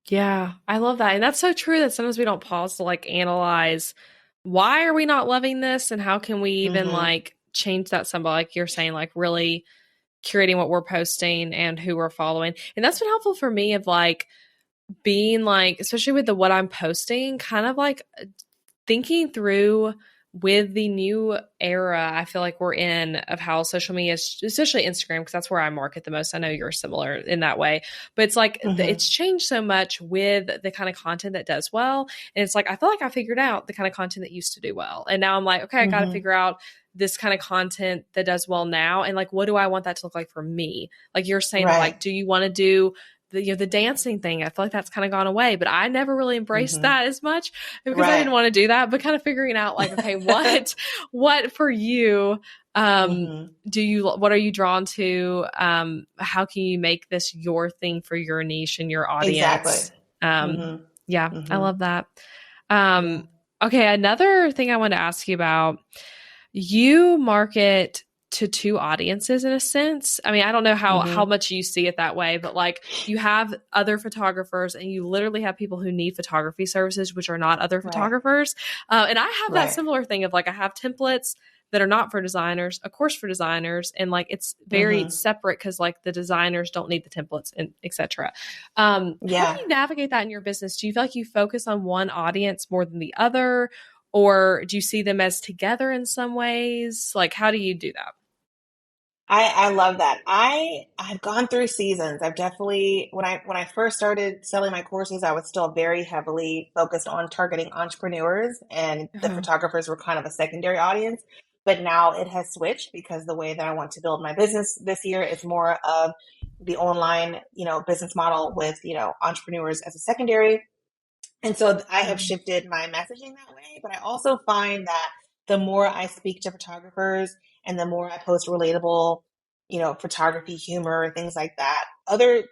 Yeah, I love that. And that's so true that sometimes we don't pause to like analyze, why are we not loving this? And how can we even like change that symbol? Like you're saying, like really curating what we're posting and who we're following. And that's been helpful for me of like being like, especially with what I'm posting, kind of like thinking through with the new era I feel like we're in of how social media is, especially Instagram, because that's where I market the most. I know you're similar in that way, but it's like it's changed so much with the kind of content that does well. And it's like, I feel like I figured out the kind of content that used to do well. And now I'm like, okay, I got to figure out this kind of content that does well now. And like, what do I want that to look like for me? Like you're saying, like, do you want to do the dancing thing? I feel like that's kind of gone away, but I never really embraced that as much because I didn't want to do that, but kind of figuring out like, okay, what for you, what are you drawn to? How can you make this your thing for your niche and your audience? Exactly. I love that. Okay. Another thing I wanted to ask you about, you market to two audiences in a sense. I mean, I don't know how much you see it that way, but like you have other photographers and you literally have people who need photography services, which are not other photographers. And I have that similar thing of like, I have templates that are not for designers, a course for designers. And like, it's very separate because like the designers don't need the templates and et cetera. How do you navigate that in your business? Do you feel like you focus on one audience more than the other? Or do you see them as together in some ways? Like, how do you do that? I love that. I've gone through seasons. I've definitely, when I first started selling my courses, I was still very heavily focused on targeting entrepreneurs, and the photographers were kind of a secondary audience. But now it has switched because the way that I want to build my business this year is more of the online, business model with, entrepreneurs as a secondary. And so I have shifted my messaging that way, but I also find that the more I speak to photographers and the more I post relatable, photography, humor, things like that, other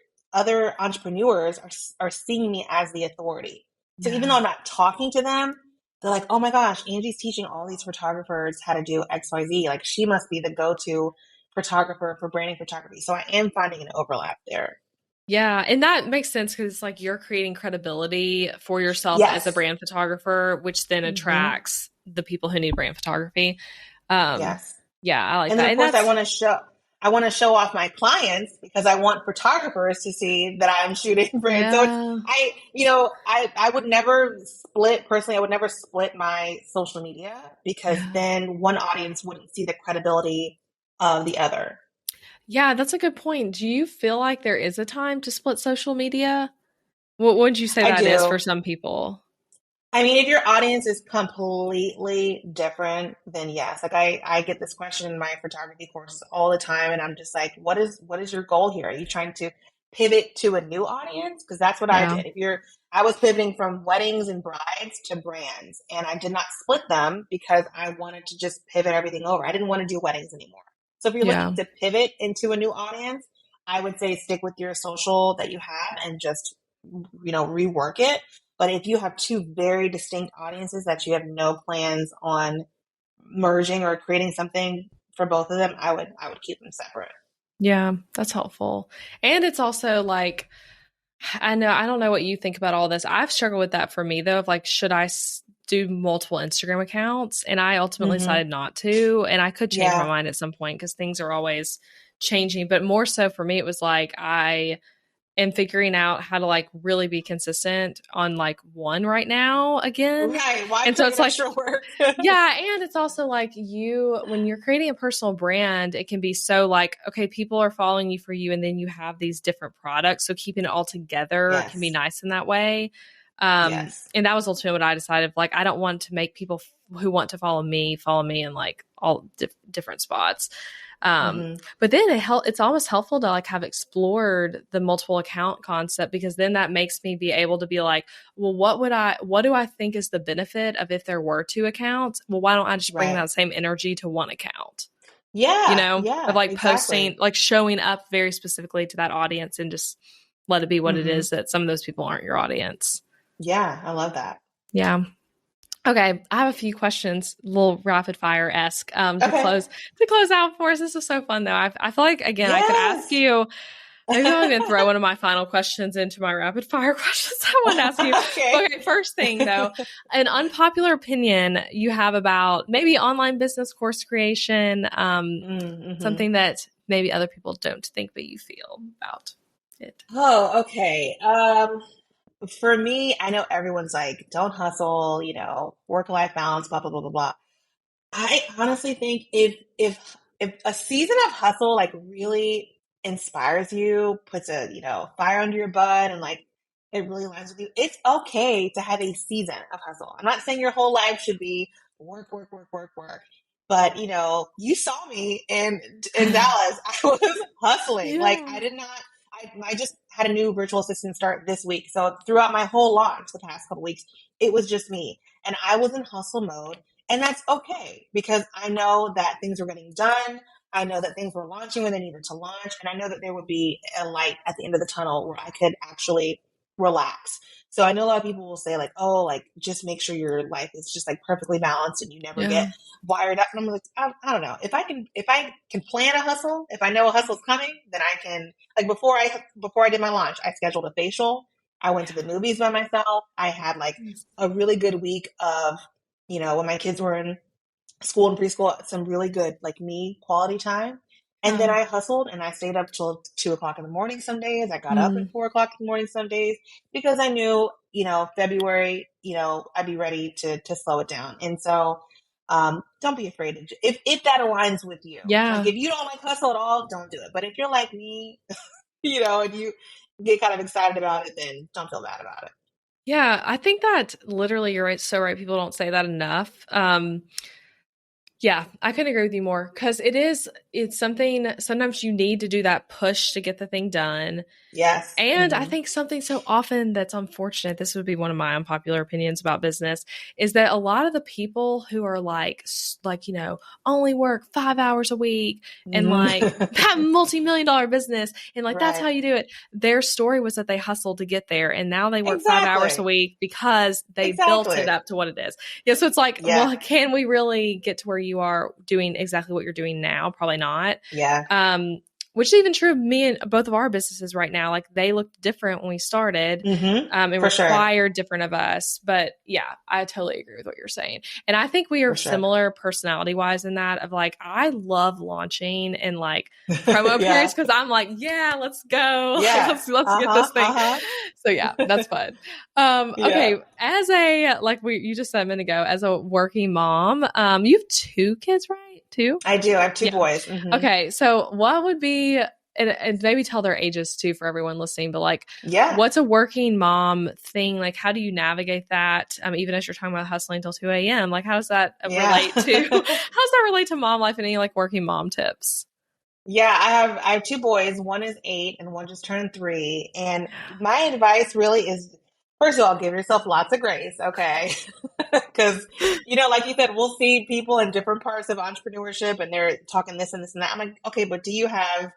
entrepreneurs are seeing me as the authority. So even though I'm not talking to them, they're like, oh my gosh, Angie's teaching all these photographers how to do XYZ. Like she must be the go-to photographer for branding photography. So I am finding an overlap there. Yeah. And that makes sense because it's like you're creating credibility for yourself as a brand photographer, which then attracts the people who need brand photography. Yeah, I like and that. Then, of course, I want to show off my clients because I want photographers to see that I'm shooting brands. So I would never split personally. I would never split my social media because then one audience wouldn't see the credibility of the other. Yeah, that's a good point. Do you feel like there is a time to split social media? What would you say that is for some people? I mean, if your audience is completely different, then yes. Like I get this question in my photography courses all the time, and I'm just like, what is your goal here? Are you trying to pivot to a new audience? Because that's what I did. I was pivoting from weddings and brides to brands, and I did not split them because I wanted to just pivot everything over. I didn't want to do weddings anymore. So if you're looking to pivot into a new audience, I would say stick with your social that you have and just, rework it. But if you have two very distinct audiences that you have no plans on merging or creating something for both of them, I would keep them separate. Yeah, that's helpful. And it's also like, I don't know what you think about all this. I've struggled with that for me though, of like, should I do multiple Instagram accounts? And I ultimately decided not to, and I could change my mind at some point because things are always changing. But more so for me, it was like, I and figuring out how to like really be consistent on like one right now again. Right. Why And so create it's like, extra work? yeah. And it's also like when you're creating a personal brand, it can be so like, okay, people are following you for you. And then you have these different products. So keeping it all together can be Yes. nice in that way. Yes. And that was ultimately what I decided. Like, I don't want to make people who want to follow me in like all different spots. But then it's almost helpful to like have explored the multiple account concept, because then that makes me be able to be like, well, what do I think is the benefit of if there were two accounts? Well, why don't I just bring Right. that same energy to one account? Yeah. Of Yeah. like Exactly. posting, like showing up very specifically to that audience and just let it be what it is, that some of those people aren't your audience. Yeah. I love that. Yeah. Okay, I have a few questions, a little rapid fire-esque, Okay. to close out for us. This is so fun, though. I feel like, again, I could ask Yes. you. Maybe I'll even throw one of my final questions into my rapid fire questions I wanted to ask you. Okay. Okay, first thing though, an unpopular opinion you have about maybe online business course creation, something that maybe other people don't think, but you feel about it. Oh, okay. For me, I know everyone's like, don't hustle, work-life balance, blah, blah, blah, blah, blah. I honestly think if a season of hustle like really inspires you, puts a, fire under your butt and like it really aligns with you, it's okay to have a season of hustle. I'm not saying your whole life should be work, work, work, work, work. But you saw me in Dallas. I was hustling. Like Yeah. I did not I just had a new virtual assistant start this week. So throughout my whole launch the past couple weeks, it was just me. And I was in hustle mode. And that's okay, because I know that things were getting done. I know that things were launching when they needed to launch. And I know that there would be a light at the end of the tunnel where I could actually relax. So I know a lot of people will say like, oh, like just make sure your life is just like perfectly balanced and you never Yeah. get wired up. And I'm like, I don't know. If I can plan a hustle, if I know a hustle's coming, then I can, like before I did my launch, I scheduled a facial. I went to the movies by myself. I had like a really good week of, when my kids were in school and preschool, some really good, like me quality time. And then I hustled and I stayed up till 2 o'clock in the morning some days. I got up at 4 o'clock in the morning some days, because I knew, February, I'd be ready to slow it down. And so, don't be afraid if that aligns with you. Yeah. Like if you don't like hustle at all, don't do it. But if you're like me, and you get kind of excited about it, then don't feel bad about it. Yeah, I think that literally you're right, so right. People don't say that enough. Yeah, I couldn't agree with you more, because it's something, sometimes you need to do that push to get the thing done. Yes. And I think something so often that's unfortunate, this would be one of my unpopular opinions about business, is that a lot of the people who are like, only work 5 hours a week and like have multi-million-dollar business and like, that's how Right. you do it. Their story was that they hustled to get there. And now they work 5 hours a Exactly. week because they built it Exactly. up to what it is. Yeah. So it's like, Yeah. well, can we really get to where you are doing exactly what you're doing now? Probably not. Yeah. Which is even true of me and both of our businesses right now. Like they looked different when we started, and For sure. required different of us. But yeah, I totally agree with what you're saying. And I think we are For sure. similar personality wise in that, of like, I love launching and like promo Yeah. periods, because I'm like, yeah, let's go. Yeah. Let's get this thing. So yeah, that's fun. Okay. Yeah. As you just said a minute ago, as a working mom, you have 2 kids, right? 2? I do. I have 2 Yeah. boys. Okay. So what would be, and maybe tell their ages too for everyone listening, but like, Yeah. what's a working mom thing? Like, how do you navigate that? Even as you're talking about hustling till 2 a.m., like, how does that relate to, how does that relate to mom life and any like working mom tips? Yeah, I have 2 boys. One is 8 and one just turned 3. And my advice really is, first of all, give yourself lots of grace, okay? Because, like you said, we'll see people in different parts of entrepreneurship and they're talking this and this and that. I'm like, okay, but do you have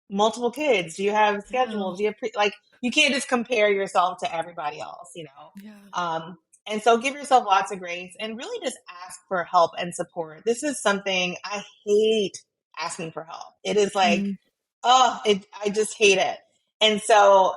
multiple kids? Do you have schedules? Do you have you can't just compare yourself to everybody else, Yeah. And so give yourself lots of grace and really just ask for help and support. This is something I hate, asking for help. It is like, I just hate it. And so,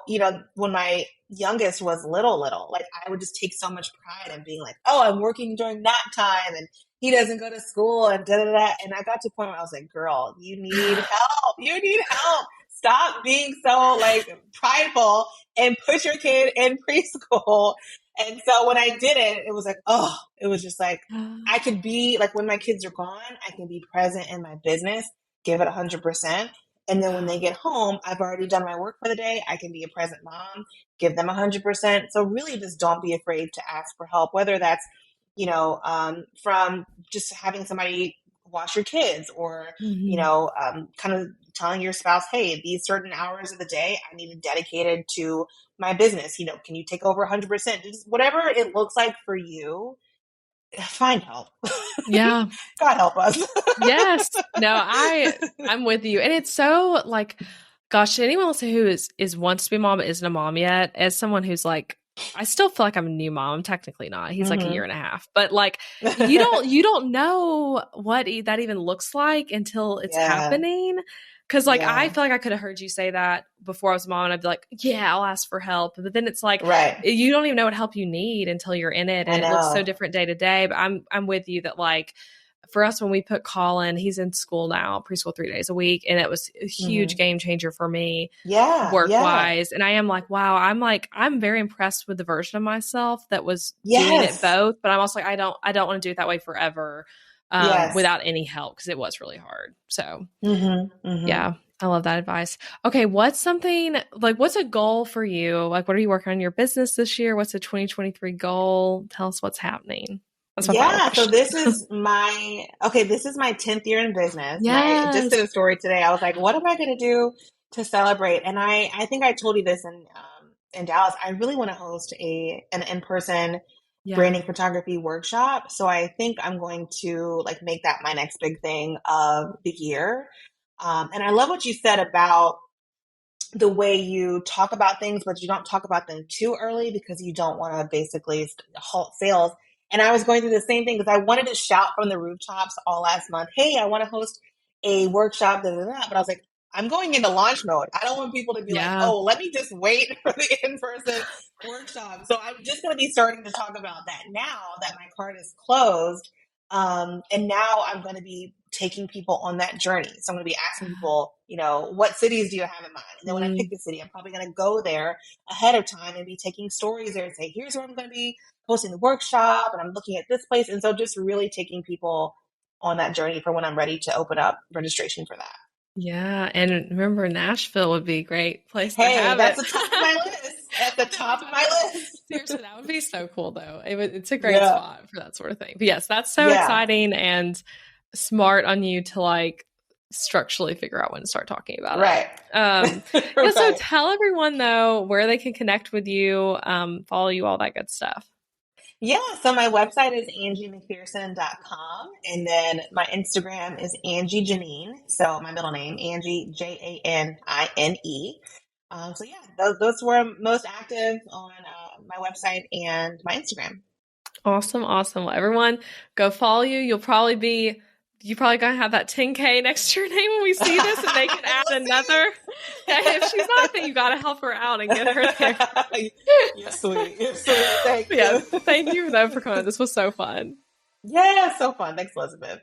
when my youngest was little, like I would just take so much pride in being like, oh, I'm working during nap time and he doesn't go to school and da da da. And I got to a point where I was like, girl, you need help. You need help. Stop being so like prideful and put your kid in preschool. And so when I did it, it was like, oh, it was just like, I could be like, when my kids are gone, I can be present in my business, give it 100%. And then when they get home, I've already done my work for the day. I can be a present mom, give them 100%. So really just don't be afraid to ask for help, whether that's, from just having somebody watch your kids or, kind of telling your spouse, hey, these certain hours of the day I need it dedicated to my business. Can you take over 100%? Just whatever it looks like for you, find help. Yeah. God help us. Yes. No, I'm with you. And it's so like, gosh, anyone who wants to be a mom but isn't a mom yet, as someone who's like, I still feel like I'm a new mom. I'm technically not. He's like a year and a half, but like you don't know what that even looks like until it's happening. Cause like, I feel like I could have heard you say that before I was a mom and I'd be like, yeah, I'll ask for help. But then it's like, you don't even know what help you need until you're in it. And it looks so different day to day. But I'm with you that like, for us, when we put Colin, he's in school now, preschool 3 days a week. And it was a huge game changer for me work wise. And I am like, wow, I'm very impressed with the version of myself that was doing it both. But I'm also like, I don't want to do it that way forever without any help, because it was really hard. So yeah, I love that advice. Okay. What's a goal for you? Like, what are you working on in your business this year? What's a 2023 goal? Tell us what's happening. So this is my 10th year in business. I just did a story today. I was like, what am I going to do to celebrate? And I think I told you this in Dallas. I really want to host an in-person branding photography workshop. So I think I'm going to like make that my next big thing of the year. And I love what you said about the way you talk about things, but you don't talk about them too early because you don't want to basically halt sales. And I was going through the same thing because I wanted to shout from the rooftops all last month, hey, I want to host a workshop, but I was like, I'm going into launch mode. I don't want people to be like, oh, let me just wait for the in-person workshop. So I'm just going to be starting to talk about that now that my card is closed. And now I'm going to be taking people on that journey. So I'm going to be asking people, what cities do you have in mind? And then when I pick the city, I'm probably going to go there ahead of time and be taking stories there and say, here's where I'm going to be hosting the workshop, and I'm looking at this place. And so just really taking people on that journey for when I'm ready to open up registration for that. Yeah. And remember, Nashville would be a great place to have that's the top of my list. At the top of my list. Seriously, that would be so cool though. It's a great spot for that sort of thing. But yes, that's so exciting and smart on you to like structurally figure out when to start talking about it. So tell everyone though where they can connect with you, follow you, all that good stuff. Yeah, so my website is angiemcpherson.com, and then my Instagram is Angie Janine. So my middle name, Angie, Janine. So yeah, those were I'm most active on my website and my Instagram. Awesome. Well, everyone go follow you. You probably gonna have that 10K next to your name when we see this, and they can add another. If she's not, then you gotta help her out and get her there. You're sweet. Thank you. Yeah, thank you though for coming. This was so fun. Yeah, so fun. Thanks, Elizabeth.